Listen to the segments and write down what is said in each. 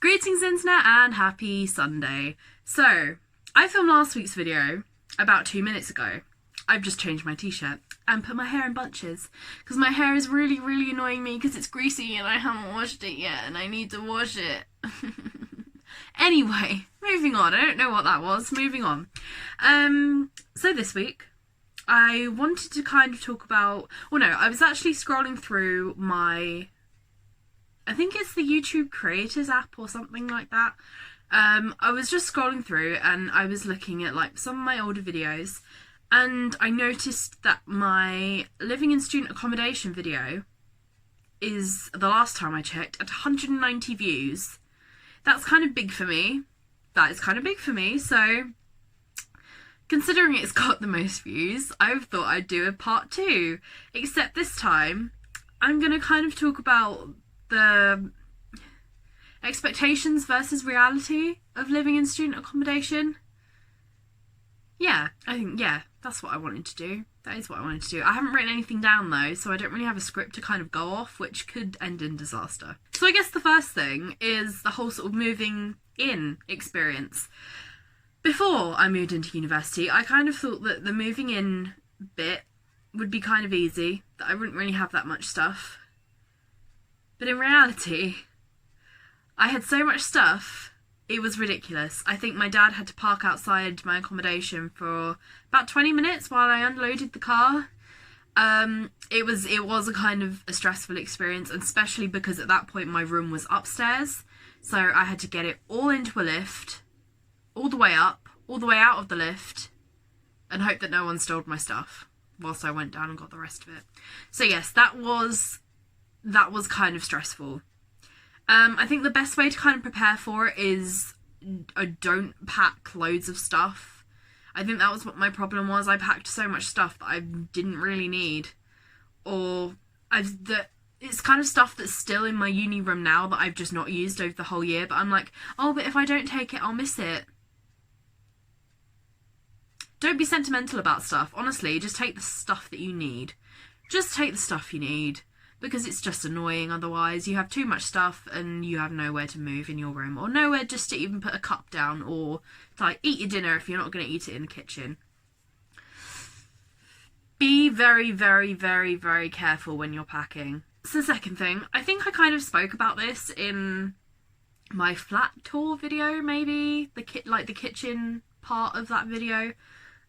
Greetings internet and happy Sunday. So, I filmed last week's video about 2 minutes ago. I've just changed my t-shirt and put my hair in bunches because my hair is really annoying me because it's greasy and I haven't washed it yet and I need to wash it. Anyway, moving on. I don't know what that was. Moving on. So this week I wanted to kind of talk about, well no, I was actually scrolling through I think it's the YouTube Creators app or something like that. I was just scrolling through and I was looking at like some of my older videos and I noticed that my living in student accommodation video is, the last time I checked, at 190 views. That's kind of big for me. That is kind of big for me, so considering it's got the most views, I thought I'd do a part 2. Except this time, I'm going to kind of talk about the expectations versus reality of living in student accommodation. Yeah, that's what I wanted to do. That is what I wanted to do. I haven't written anything down though, so I don't really have a script to kind of go off, which could end in disaster. So I guess the first thing is the whole sort of moving in experience. Before I moved into university, I kind of thought that the moving in bit would be kind of easy, that I wouldn't really have that much stuff. But in reality, I had so much stuff, it was ridiculous. I think my dad had to park outside my accommodation for about 20 minutes while I unloaded the car. It was a kind of a stressful experience, especially because at that point my room was upstairs. So I had to get it all into a lift, all the way up, all the way out of the lift, and hope that no one stole my stuff whilst I went down and got the rest of it. So yes, that was kind of stressful. I think the best way to kind of prepare for it is don't pack loads of stuff. I think that was what my problem was. I packed so much stuff that I didn't really need. Or it's kind of stuff that's still in my uni room now that I've just not used over the whole year. But I'm like, oh, but if I don't take it, I'll miss it. Don't be sentimental about stuff. Honestly, just take the stuff that you need. Just take the stuff you need. Because it's just annoying otherwise. You have too much stuff and you have nowhere to move in your room, or nowhere just to even put a cup down, or to like eat your dinner if you're not going to eat it in the kitchen. Be very careful when you're packing. So the second thing, I think I kind of spoke about this in my flat tour video, maybe the kitchen part of that video,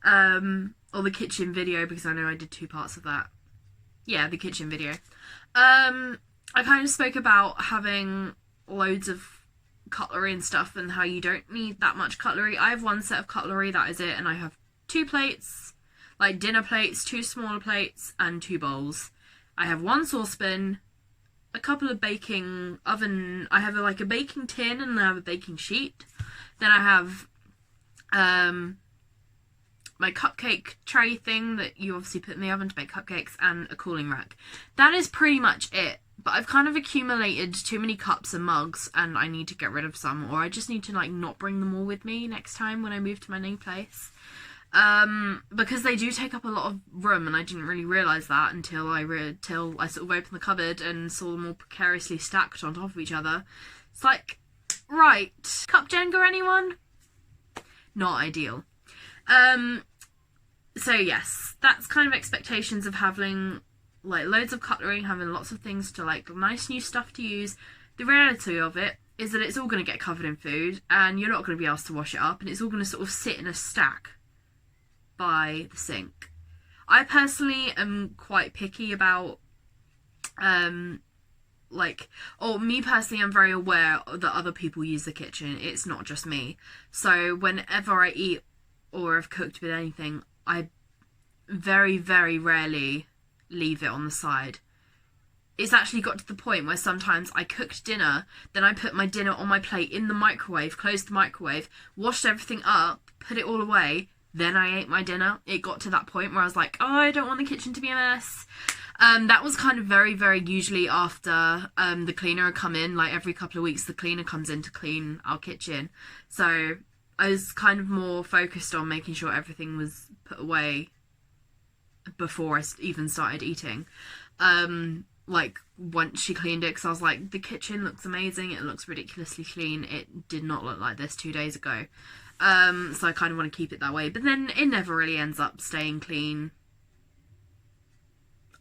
or the kitchen video, because I know I did 2 parts of that. Yeah, the kitchen video. I kind of spoke about having loads of cutlery and stuff and how you don't need that much cutlery. I have 1 set of cutlery, that is it, and I have 2 plates, like dinner plates, 2 smaller plates, and 2 bowls. I have 1 saucepan, a couple of baking oven, I have like a baking tin and I have a baking sheet. Then I have my cupcake tray thing that you obviously put in the oven to make cupcakes, and a cooling rack. That is pretty much it. But I've kind of accumulated too many cups and mugs and I need to get rid of some, or I just need to like not bring them all with me next time when I move to my new place. Because they do take up a lot of room and I didn't really realise that until I sort of opened the cupboard and saw them all precariously stacked on top of each other. It's like, right, cup Jenga anyone? Not ideal. So yes, that's kind of expectations of having like loads of cutlery, having lots of things to like nice new stuff to use. The reality of it is that it's all going to get covered in food and you're not going to be asked to wash it up, and it's all going to sort of sit in a stack by the sink. I personally am quite picky about me personally, I'm very aware that other people use the kitchen. It's not just me. So whenever I eat or have cooked with anything, I very rarely leave it on the side. It's actually got to the point where sometimes I cooked dinner, then I put my dinner on my plate in the microwave, closed the microwave, washed everything up, put it all away, then I ate my dinner. It got to that point where I was like, oh, I don't want the kitchen to be a mess. That was kind of very usually after the cleaner had come in. Like every couple of weeks the cleaner comes in to clean our kitchen. So I was kind of more focused on making sure everything was put away before I even started eating. like once she cleaned it, because I was like, the kitchen looks amazing, it looks ridiculously clean, it did not look like this 2 days ago. So I kind of want to keep it that way, but then it never really ends up staying clean.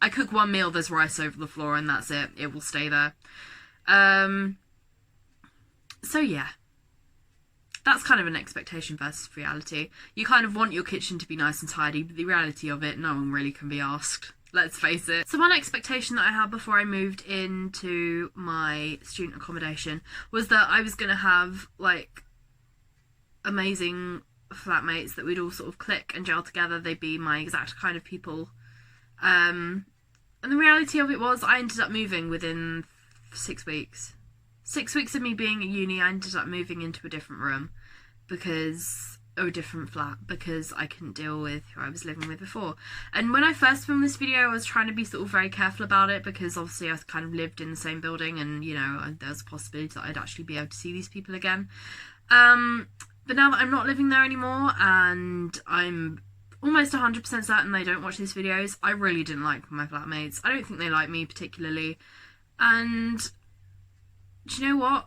I cook one meal, there's rice over the floor, and that's it. It will stay there. So yeah, that's kind of an expectation versus reality. You kind of want your kitchen to be nice and tidy, but the reality of it, no one really can be asked. Let's face it. So one expectation that I had before I moved into my student accommodation was that I was going to have, like, amazing flatmates that we'd all sort of click and gel together. They'd be my exact kind of people. And the reality of it was I ended up moving within 6 weeks. 6 weeks of me being at uni, I ended up moving into a different room or a different flat, because I couldn't deal with who I was living with before. And when I first filmed this video, I was trying to be sort of very careful about it, because obviously I kind of lived in the same building, and you know, there was a possibility that I'd actually be able to see these people again. But now that I'm not living there anymore, and I'm almost 100% certain they don't watch these videos, I really didn't like my flatmates. I don't think they like me particularly. And do you know what?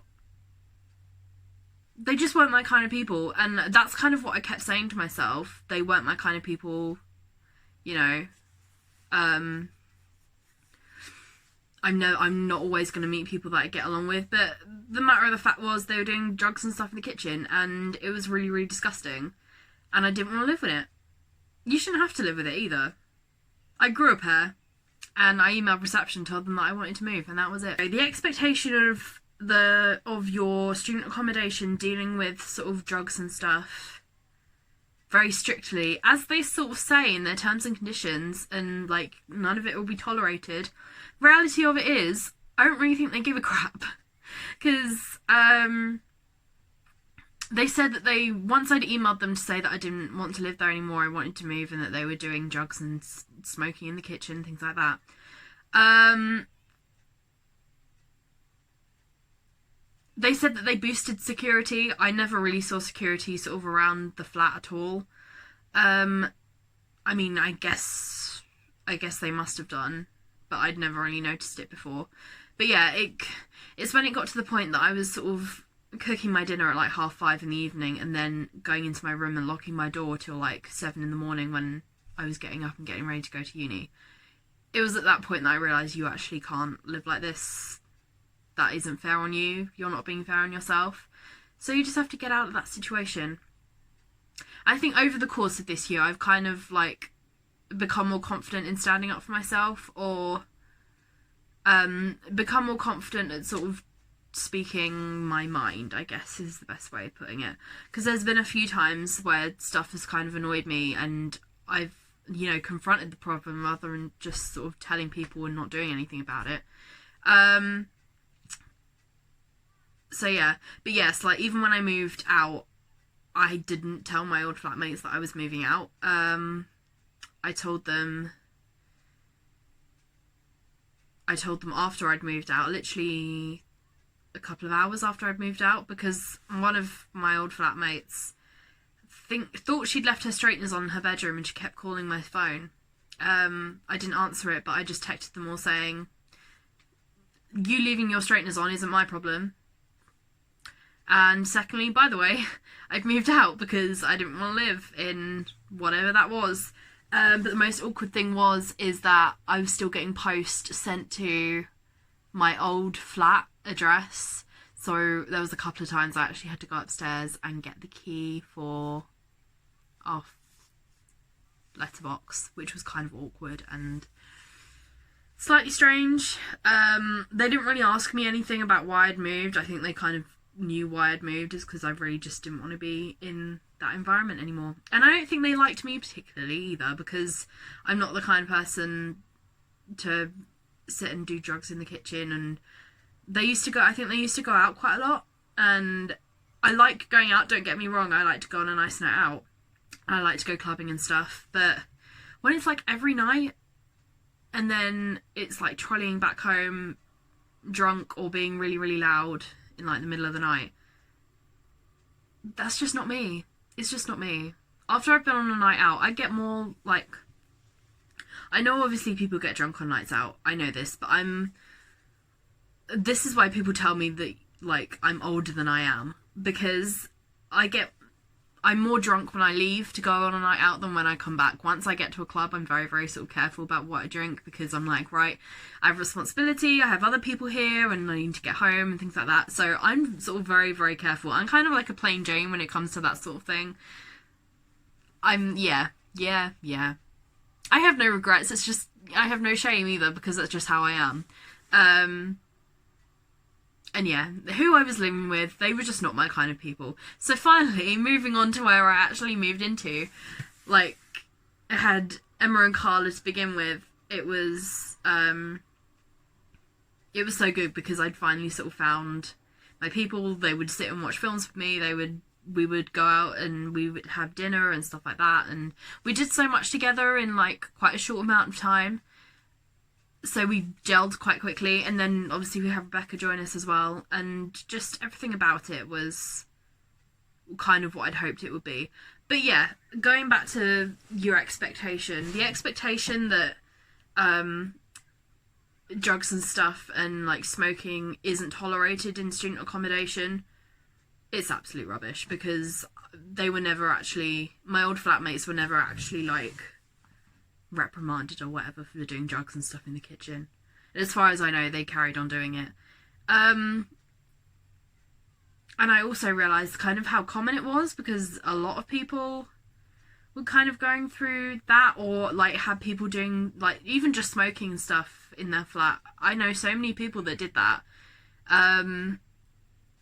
They just weren't my kind of people, and that's kind of what I kept saying to myself. They weren't my kind of people, you know. I'm not always going to meet people that I get along with, but the matter of the fact was they were doing drugs and stuff in the kitchen, and it was really, really disgusting, and I didn't want to live with it. You shouldn't have to live with it either. I grew up here, and I emailed reception, told them that I wanted to move, and that was it. The expectation of your student accommodation dealing with sort of drugs and stuff very strictly, as they sort of say in their terms and conditions, and like none of it will be tolerated. Reality of it is, I don't really think they give a crap, because they said that once I'd emailed them to say that I didn't want to live there anymore, I wanted to move, and that they were doing drugs and smoking in the kitchen, things like that. They said that they boosted security. I never really saw security sort of around the flat at all. I mean, I guess they must have done, but I'd never really noticed it before. But yeah, it's when it got to the point that I was sort of cooking my dinner at like 5:30 in the evening, and then going into my room and locking my door till like 7 in the morning when I was getting up and getting ready to go to uni. It was at that point that I realised you actually can't live like this. That isn't fair on you. You're not being fair on yourself. So you just have to get out of that situation. I think over the course of this year, I've kind of like become more confident in standing up for myself, or become more confident at sort of speaking my mind, I guess is the best way of putting it. Because there's been a few times where stuff has kind of annoyed me, and I've, you know, confronted the problem rather than just sort of telling people and not doing anything about it. So yeah, but yes, like even when I moved out, I didn't tell my old flatmates that I was moving out. I told them after I'd moved out, literally a couple of hours after I'd moved out, because one of my old flatmates thought she'd left her straighteners on in her bedroom, and she kept calling my phone. I didn't answer it, but I just texted them all saying, you leaving your straighteners on isn't my problem. And secondly, by the way, I'd moved out because I didn't want to live in whatever that was. But the most awkward thing is that I was still getting post sent to my old flat address. So there was a couple of times I actually had to go upstairs and get the key for our letterbox, which was kind of awkward and slightly strange. They didn't really ask me anything about why I'd moved. I think they kind of knew why I'd moved, is because I really just didn't want to be in that environment anymore. And I don't think they liked me particularly either, because I'm not the kind of person to sit and do drugs in the kitchen. And I think they used to go out quite a lot, and I like going out, don't get me wrong, I like to go on a nice night out, I like to go clubbing and stuff, but when it's like every night and then it's like trolleying back home drunk or being really, really loud in like the middle of the night, that's just not me. It's just not me. After I've been on a night out, I get more like, I know obviously people get drunk on nights out, I know this, but this is why people tell me that, like, I'm older than I am, because I'm more drunk when I leave to go on a night out than when I come back. Once I get to a club, I'm very, very sort of careful about what I drink, because I'm like, right, I have responsibility, I have other people here, and I need to get home and things like that. So I'm sort of very, very careful. I'm kind of like a plain Jane when it comes to that sort of thing. Yeah. I have no regrets. It's just, I have no shame either, because that's just how I am. And yeah, who I was living with, they were just not my kind of people. So finally, moving on to where I actually moved into, like, I had Emma and Carla to begin with. It was so good, because I'd finally sort of found my people. They would sit and watch films with me. We would go out and we would have dinner and stuff like that. And we did so much together in, like, quite a short amount of time. So we gelled quite quickly, and then obviously we have Rebecca join us as well, and just everything about it was kind of what I'd hoped it would be. But yeah, going back to your expectation, the expectation that drugs and stuff and, like, smoking isn't tolerated in student accommodation, it's absolute rubbish, because they were never actually, my old flatmates were never actually, like, reprimanded or whatever for doing drugs and stuff in the kitchen. And as far as I know, they carried on doing it. And I also realised kind of how common it was, because a lot of people were kind of going through that, or, like, had people doing, like, even just smoking and stuff in their flat. I know so many people that did that.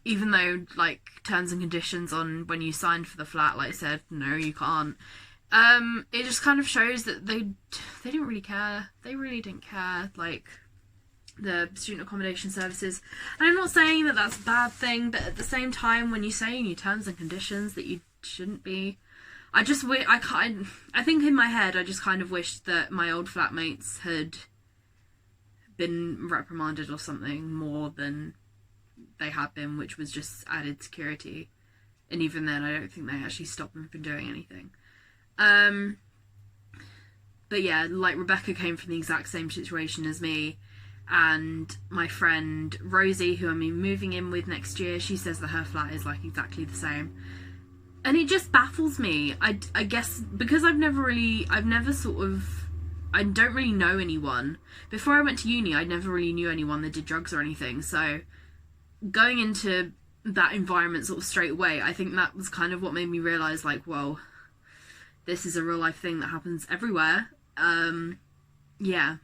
Even though, like, terms and conditions on when you signed for the flat, like, said, no, you can't. It just kind of shows that they didn't really care. They really didn't care, like, the student accommodation services. And I'm not saying that that's a bad thing, but at the same time, when you say in your terms and conditions that you shouldn't be, I think in my head, I just kind of wished that my old flatmates had been reprimanded or something more than they had been, which was just added security. And even then, I don't think they actually stopped them from doing anything. But yeah, like, Rebecca came from the exact same situation as me, and my friend Rosie, who I'm moving in with next year, she says that her flat is, like, exactly the same. And it just baffles me. I guess because I don't really know anyone. Before I went to uni, I never really knew anyone that did drugs or anything, so going into that environment sort of straight away, I think that was kind of what made me realise, like, whoa, this is a real life thing that happens everywhere. Yeah.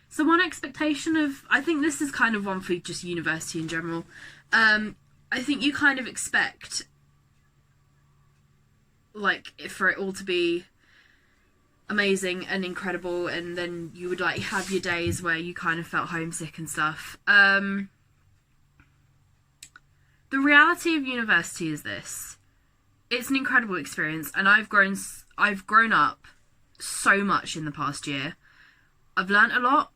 So one expectation of, I think this is kind of one for just university in general. I think you kind of expect, like, for it all to be amazing and incredible, and then you would, like, have your days where you kind of felt homesick and stuff. The reality of university is this. It's an incredible experience, and I've grown up so much in the past year. I've learnt a lot,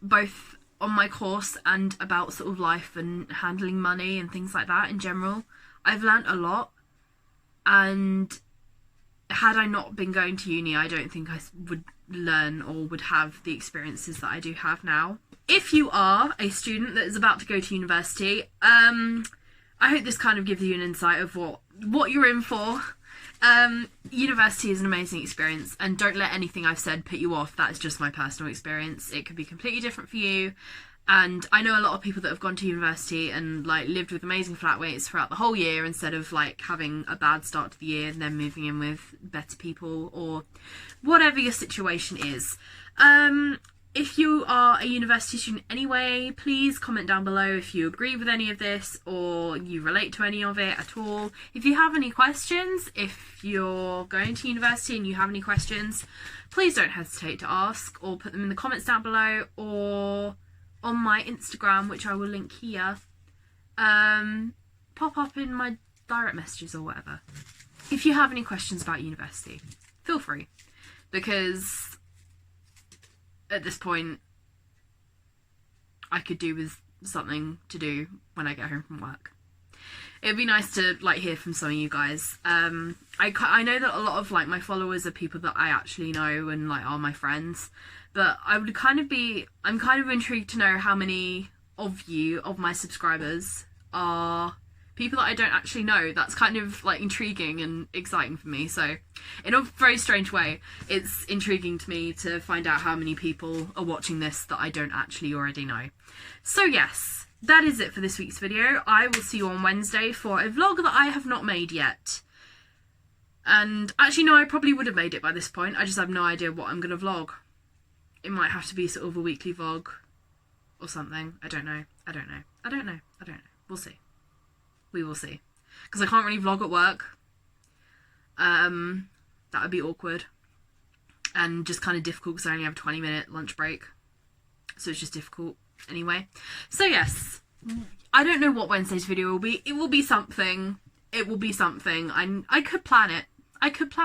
both on my course and about sort of life and handling money and things like that in general. I've learnt a lot, and had I not been going to uni, I don't think I would learn or would have the experiences that I do have now. If you are a student that is about to go to university, I hope this kind of gives you an insight of what you're in for. University is an amazing experience, and don't let anything I've said put you off. That is just my personal experience. It could be completely different for you, and I know a lot of people that have gone to university and, like, lived with amazing flatmates throughout the whole year, instead of, like, having a bad start to the year and then moving in with better people, or whatever your situation is. If you are a university student anyway, please comment down below if you agree with any of this or you relate to any of it at all. If you have any questions, if you're going to university and you have any questions, please don't hesitate to ask, or put them in the comments down below, or on my Instagram, which I will link here. Pop up in my direct messages or whatever. If you have any questions about university, feel free, because at this point, I could do with something to do when I get home from work. it'd be nice to like hear from some of you guys. I know that a lot of like my followers are people that I actually know and like are my friends, but I'm kind of intrigued to know how many of you, of my subscribers, are people that I don't actually know. That's kind of like intriguing and exciting for me. So in a very strange way, it's intriguing to me to find out how many people are watching this that I don't actually already know. So yes, that is it for this week's video. I will see you on Wednesday for a vlog that I have not made yet. And actually no, I probably would have made it by this point. I just have no idea what I'm going to vlog. It might have to be sort of a weekly vlog or something. I don't know. We'll see. We will see. Because I can't really vlog at work. That would be awkward. And just kind of difficult because I only have a 20-minute lunch break. So it's just difficult anyway. So yes, I don't know what Wednesday's video will be. It will be something. It will be something. I could plan it. I'm going to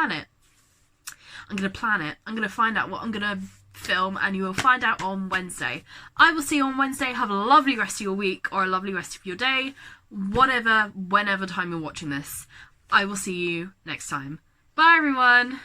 plan it. I'm going to find out what I'm going to film, and you will find out on Wednesday. I will see you on Wednesday. Have a lovely rest of your week or a lovely rest of your day. Whatever, whenever time you're watching this. I will see you next time. Bye everyone!